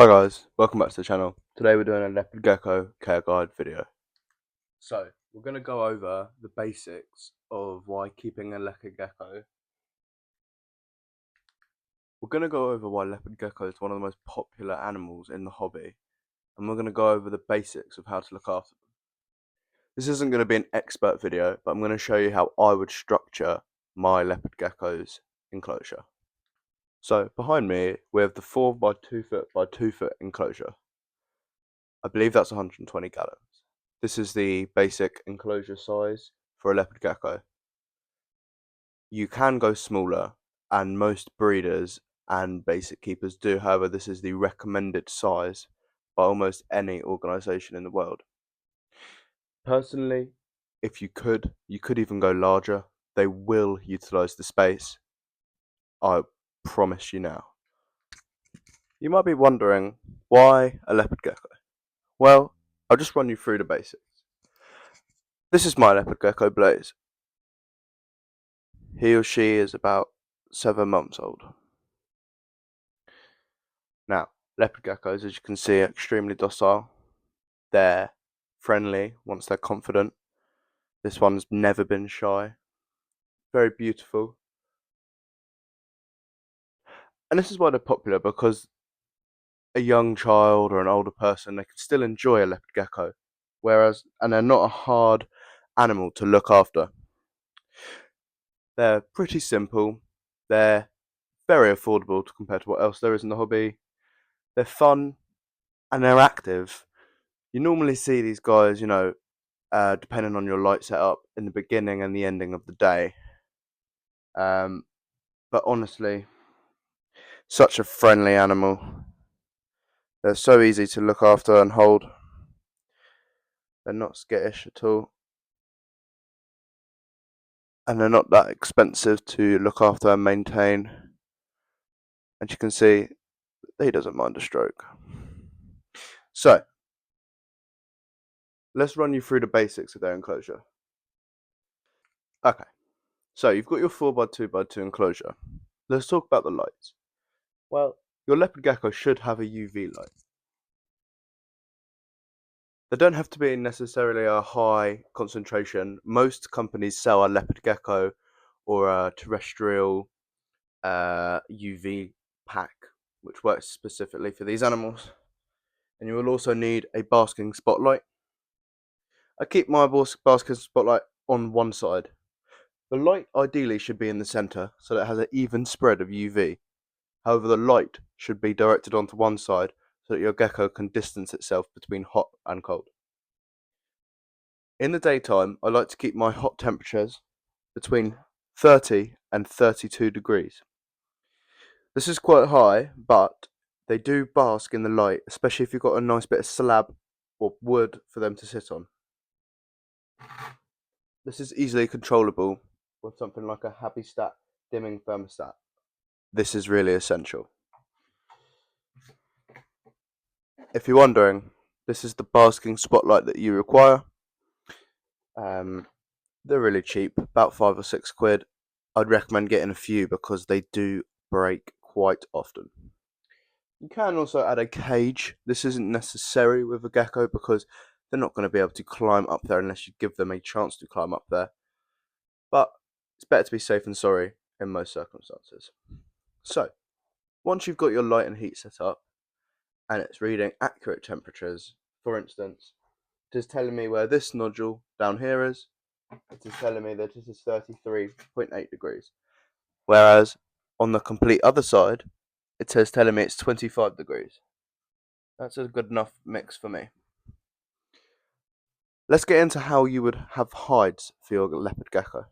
Hi guys, welcome back to the channel. Today we're doing a leopard gecko care guide video. So we're going to go over the basics of why keeping a leopard gecko. We're going to go over why leopard gecko is one of the most popular animals in the hobby, and we're going to go over the basics of how to look after them. This isn't going to be an expert video, but I'm going to show you how I would structure my leopard gecko's enclosure. So behind me we have the 4 by 2 foot by 2 foot enclosure. I believe that's 120 gallons. This is the basic enclosure size for a leopard gecko. You can go smaller, and most breeders and basic keepers do. However, this is the recommended size by almost any organisation in the world. Personally, if you could even go larger. They will utilise the space. I promise you now. You might be wondering, why a leopard gecko? Well, I'll just run you through the basics. This is my leopard gecko, Blaze. He or she is about 7 months old. Now, leopard geckos, as you can see, are extremely docile. They're friendly once they're confident. This one's never been shy. Very beautiful. And this is why they're popular, because a young child or an older person, they can still enjoy a leopard gecko. And they're not a hard animal to look after. They're pretty simple. They're very affordable compared to what else there is in the hobby. They're fun and they're active. You normally see these guys, depending on your light setup, in the beginning and the ending of the day. But honestly, such a friendly animal. They're so easy to look after and hold. They're not skittish at all. And they're not that expensive to look after and maintain. And you can see, he doesn't mind a stroke. So, let's run you through the basics of their enclosure. Okay, so you've got your 4 by 2 by 2 enclosure. Let's talk about the lights. Well, your leopard gecko should have a UV light. They don't have to be necessarily a high concentration. Most companies sell a leopard gecko or a terrestrial UV pack, which works specifically for these animals. And you will also need a basking spotlight. I keep my basking spotlight on one side. The light ideally should be in the center so that it has an even spread of UV. However, the light should be directed onto one side so that your gecko can distance itself between hot and cold. In the daytime, I like to keep my hot temperatures between 30 and 32 degrees. This is quite high, but they do bask in the light, especially if you've got a nice bit of slab or wood for them to sit on. This is easily controllable with something like a Habistat dimming thermostat. This is really essential. If you're wondering, this is the basking spotlight that you require. They're really cheap, about £5 or £6. I'd recommend getting a few because they do break quite often. You can also add a cage. This isn't necessary with a gecko because they're not going to be able to climb up there unless you give them a chance to climb up there. But it's better to be safe than sorry in most circumstances. So, once you've got your light and heat set up and it's reading accurate temperatures, for instance, it is telling me where this nodule down here is. It is telling me that it is 33.8 degrees. Whereas on the complete other side, it says telling me it's 25 degrees. That's a good enough mix for me. Let's get into how you would have hides for your leopard gecko.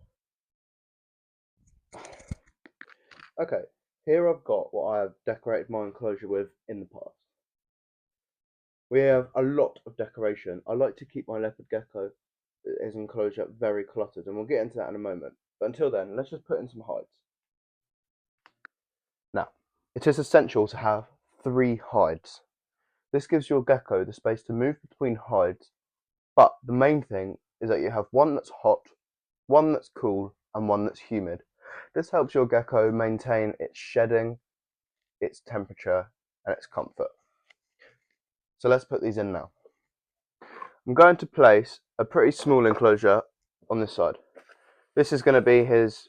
Okay, here I've got what I have decorated my enclosure with in the past. We have a lot of decoration. I like to keep my leopard gecko, his enclosure, very cluttered, and we'll get into that in a moment. But until then, let's just put in some hides. Now, it is essential to have 3 hides. This gives your gecko the space to move between hides, but the main thing is that you have one that's hot, one that's cool, and one that's humid. This helps your gecko maintain its shedding, its temperature, and its comfort. So let's put these in now. I'm going to place a pretty small enclosure on this side. This is going to be his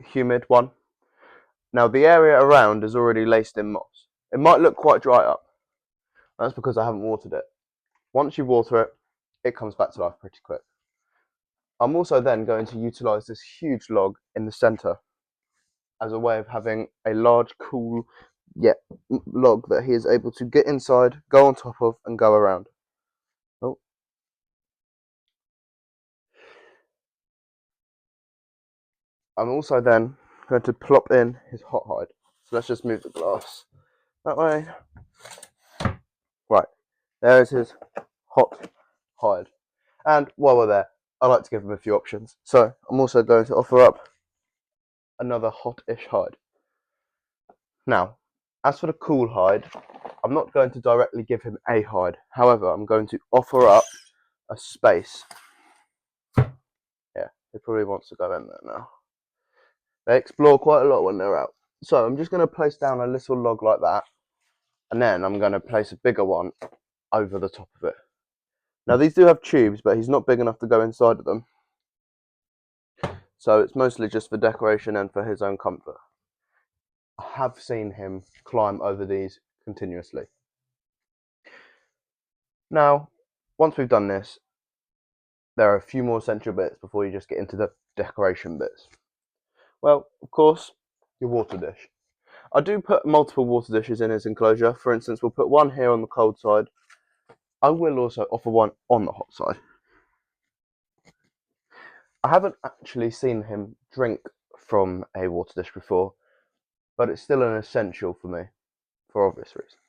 humid one. Now the area around is already laced in moss. It might look quite dry up. That's because I haven't watered it. Once you water it, it comes back to life pretty quick. I'm also then going to utilise this huge log in the centre as a way of having a large, cool, log that he is able to get inside, go on top of, and go around. Oh. I'm also then going to plop in his hot hide. So let's just move the glass that way. Right, there is his hot hide. And while we're there, I like to give him a few options. So I'm also going to offer up another hot-ish hide. Now, as for the cool hide, I'm not going to directly give him a hide. However, I'm going to offer up a space. Yeah, he probably wants to go in there now. They explore quite a lot when they're out. So I'm just going to place down a little log like that. And then I'm going to place a bigger one over the top of it. Now these do have tubes, but he's not big enough to go inside of them. So it's mostly just for decoration and for his own comfort. I have seen him climb over these continuously. Now, once we've done this, there are a few more essential bits before you just get into the decoration bits. Well, of course, your water dish. I do put multiple water dishes in his enclosure. For instance, we'll put one here on the cold side. I will also offer one on the hot side. I haven't actually seen him drink from a water dish before, but it's still an essential for me, for obvious reasons.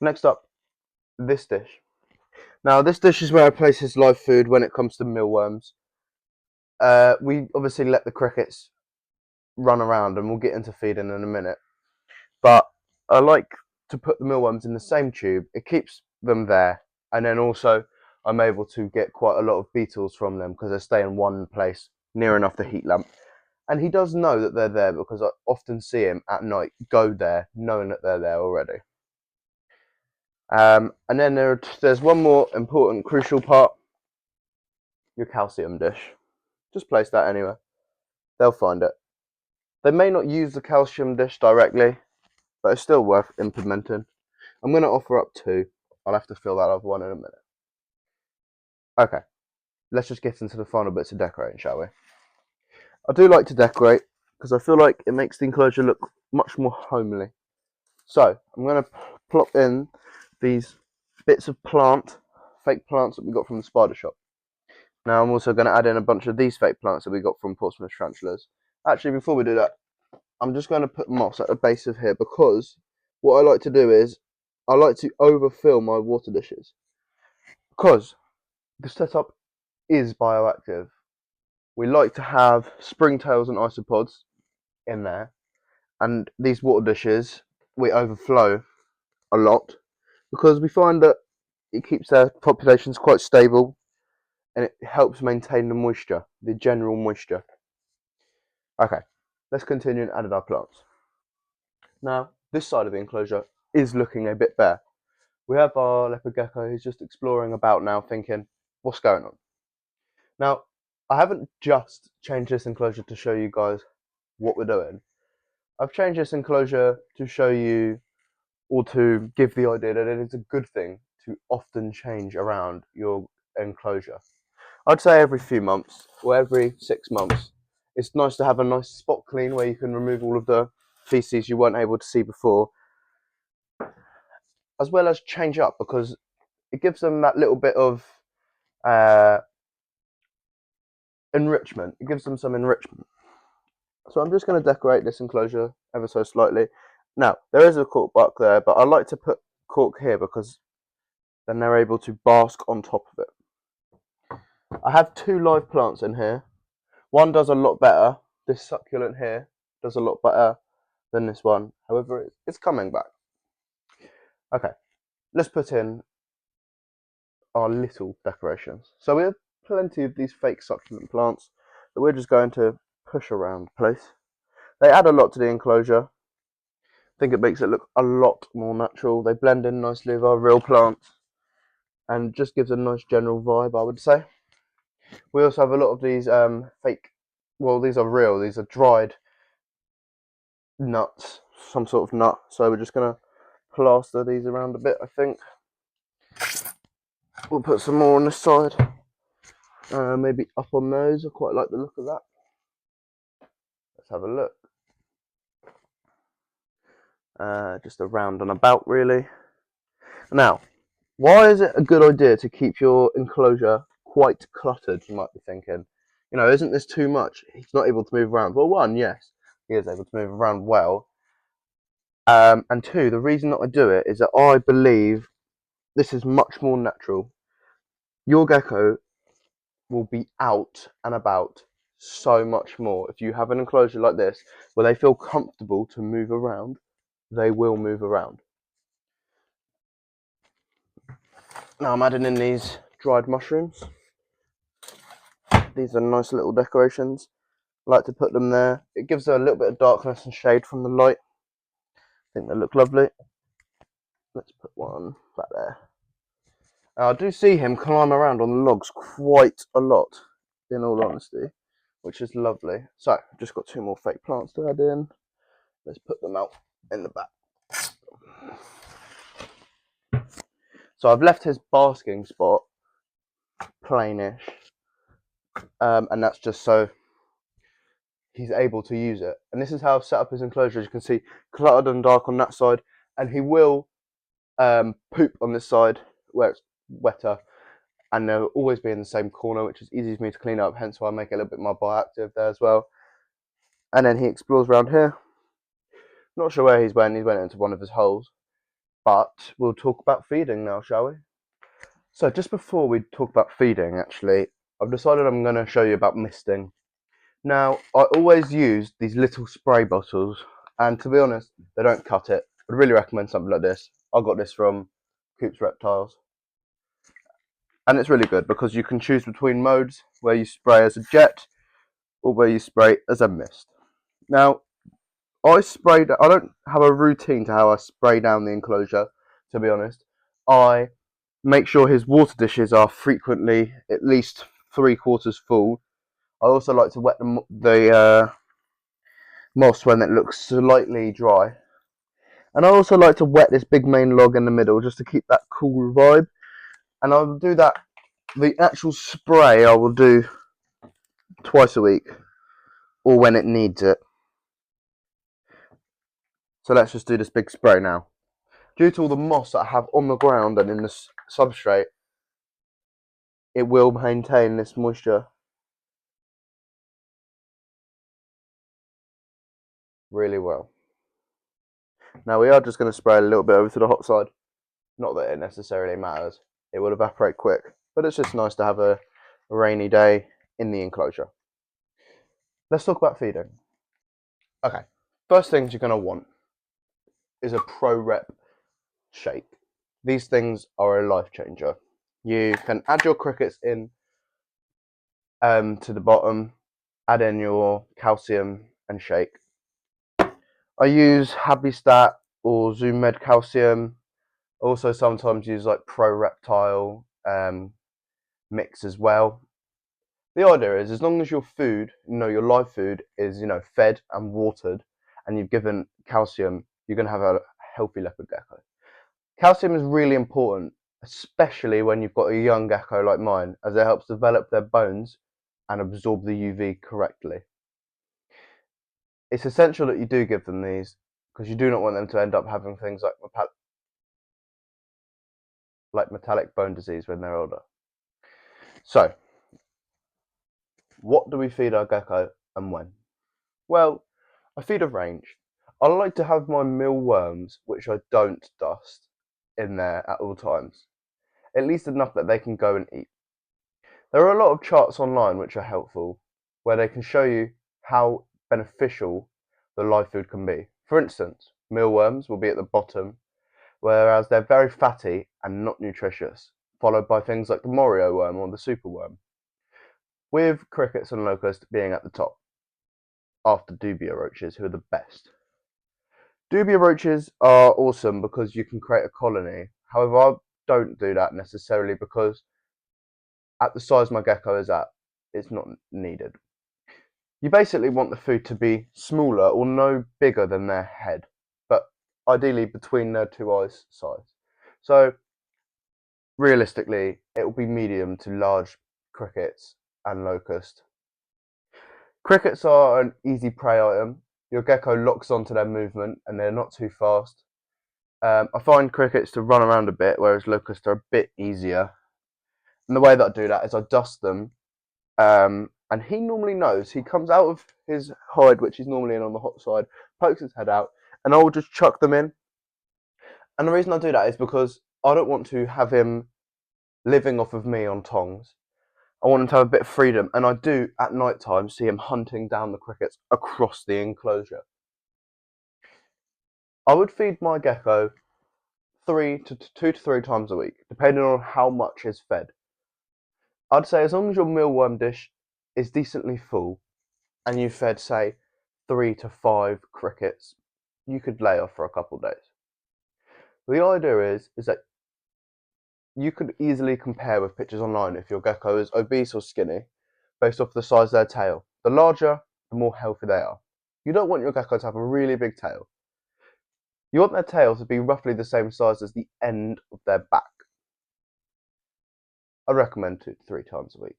Next up, this dish. Now, this dish is where I place his live food when it comes to mealworms. We obviously let the crickets run around, and we'll get into feeding in a minute. But I like to put the mealworms in the same tube. It keeps them there, and then also I'm able to get quite a lot of beetles from them because they stay in one place near enough the heat lamp. And he does know that they're there because I often see him at night go there knowing that they're there already. And then there's one more important, crucial part, your calcium dish. Just place that anywhere. They'll find it. They may not use the calcium dish directly, but it's still worth implementing. I'm going to offer up two. I'll have to fill that other one in a minute. Okay, let's just get into the final bits of decorating, shall we? I do like to decorate because I feel like it makes the enclosure look much more homely. So I'm going to plop in these bits of fake plants that we got from the spider shop. Now I'm also going to add in a bunch of these fake plants that we got from Portsmouth Tarantulas. Actually, before we do that, I'm just going to put moss at the base of here because what I like to do is I like to overfill my water dishes because the setup is bioactive. We like to have springtails and isopods in there, and these water dishes we overflow a lot because we find that it keeps their populations quite stable and it helps maintain the moisture, the general moisture. Okay, let's continue and add our plants. Now, this side of the enclosure is looking a bit bare. We have our leopard gecko who's just exploring about now thinking, what's going on? Now, I haven't just changed this enclosure to show you guys what we're doing. I've changed this enclosure to show you or to give the idea that it is a good thing to often change around your enclosure. I'd say every few months or every 6 months. It's nice to have a nice spot clean where you can remove all of the feces you weren't able to see before, as well as change up because it gives them that little bit of enrichment. It gives them some enrichment. So I'm just going to decorate this enclosure ever so slightly. Now, there is a cork bark there, but I like to put cork here because then they're able to bask on top of it. I have two live plants in here. One does a lot better. This succulent here does a lot better than this one. However, it's coming back. Okay, let's put in our little decorations. So we have plenty of these fake succulent plants that we're just going to push around the place. They add a lot to the enclosure. think it makes it look a lot more natural. They blend in nicely with our real plants and just gives a nice general vibe, I would say. We also have a lot of these fake, well, these are real, these are dried nuts, some sort of nut. So we're just going to plaster these around a bit, I think. We'll put some more on this side, maybe up on those. I quite like the look of that. Let's have a look. Just around and about, really. Now, why is it a good idea to keep your enclosure quite cluttered, you might be thinking? You know, isn't this too much? He's not able to move around. Well, one, yes, he is able to move around well. And two, the reason that I do it is that I believe this is much more natural. Your gecko will be out and about so much more. If you have an enclosure like this where they feel comfortable to move around, they will move around. Now I'm adding in these dried mushrooms. These are nice little decorations. I like to put them there. It gives a little bit of darkness and shade from the light. I think they look lovely. Let's put one back there. Now, I do see him climb around on the logs quite a lot, in all honesty, which is lovely. So, I've just got 2 more fake plants to add in. Let's put them out in the back. So I've left his basking spot plainish, and that's just so he's able to use it. And this is how I've set up his enclosure. As you can see, cluttered and dark on that side, and he will poop on this side where it's wetter, and they'll always be in the same corner, which is easy for me to clean up, hence why I make it a little bit more bioactive there as well. And then he explores around here. Not sure where he's went into one of his holes, but we'll talk about feeding now, shall we? So just before we talk about feeding, actually, I've decided I'm going to show you about misting. Now, I always use these little spray bottles, and to be honest, they don't cut it. I'd really recommend something like this. I got this from Coop's Reptiles. And it's really good because you can choose between modes where you spray as a jet or where you spray as a mist. Now, I don't have a routine to how I spray down the enclosure, to be honest. I make sure his water dishes are frequently at least 3/4 full. I also like to wet the moss when it looks slightly dry. And I also like to wet this big main log in the middle just to keep that cool vibe. And I'll do that. The actual spray I will do twice a week or when it needs it. So let's just do this big spray now. Due to all the moss that I have on the ground and in the substrate, it will maintain this moisture really well. Now we are just going to spray a little bit over to the hot side. Not that it necessarily matters. It will evaporate quick, but it's just nice to have a rainy day in the enclosure. Let's talk about feeding. Okay, first things you're going to want is a Pro Rep shake. These things are a life changer. You can add your crickets in to the bottom, add in your calcium and shake. I use Habistat or Zoom Med Calcium. Also sometimes use like Pro Reptile mix as well. The idea is as long as your food, your live food is, fed and watered and you've given calcium, you're going to have a healthy leopard gecko. Calcium is really important, especially when you've got a young gecko like mine, as it helps develop their bones and absorb the UV correctly. It's essential that you do give them these because you do not want them to end up having things like metallic bone disease when they're older. So, what do we feed our gecko and when? Well, I feed a range. I like to have my mealworms, which I don't dust, in there at all times. At least enough that they can go and eat. There are a lot of charts online which are helpful, where they can show you how beneficial the live food can be. For instance, mealworms will be at the bottom, whereas they're very fatty and not nutritious, followed by things like the Morio worm or the superworm, with crickets and locusts being at the top, after dubia roaches, who are the best. Dubia roaches are awesome because you can create a colony. However, I don't do that necessarily because at the size my gecko is at, it's not needed. You basically want the food to be smaller or no bigger than their head, but ideally between their two eyes size. So realistically, it will be medium to large crickets and locust. Crickets are an easy prey item. Your gecko locks onto their movement and they're not too fast. I find crickets to run around a bit, whereas locusts are a bit easier. And the way that I do that is I dust them, and he normally knows. He comes out of his hide, which he's normally in on the hot side, pokes his head out, and I will just chuck them in. And the reason I do that is because I don't want to have him living off of me on tongs. I want him to have a bit of freedom, and I do at night time see him hunting down the crickets across the enclosure. I would feed my gecko 2 to 3 times a week, depending on how much is fed. I'd say as long as your mealworm dish is decently full and you fed, say, 3 to 5 crickets, you could lay off for a couple of days. The idea is that you could easily compare with pictures online if your gecko is obese or skinny based off the size of their tail. The larger, the more healthy they are. You don't want your gecko to have a really big tail. You want their tail to be roughly the same size as the end of their back. I recommend 2 to 3 times a week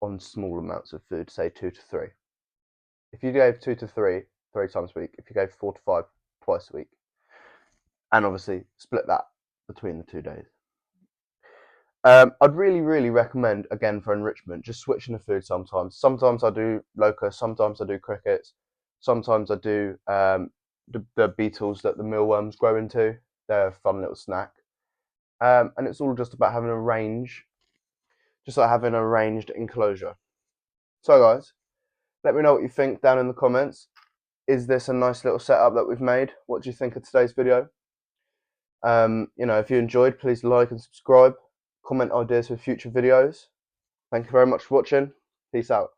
on small amounts of food, say 2 to 3. If you gave 2 to 3 times a week, if you gave 4 to 5 twice a week, and obviously split that between the 2 days. I'd really recommend, again, for enrichment, just switching the food sometimes. Sometimes I do locusts, sometimes I do crickets, sometimes I do the beetles that the mealworms grow into. They're a fun little snack. And it's all just about having a range, just like having a ranged enclosure. So guys, let me know what you think down in the comments. Is this a nice little setup that we've made? What do you think of today's video? If you enjoyed, please like and subscribe. Comment ideas for future videos. Thank you very much for watching. Peace out.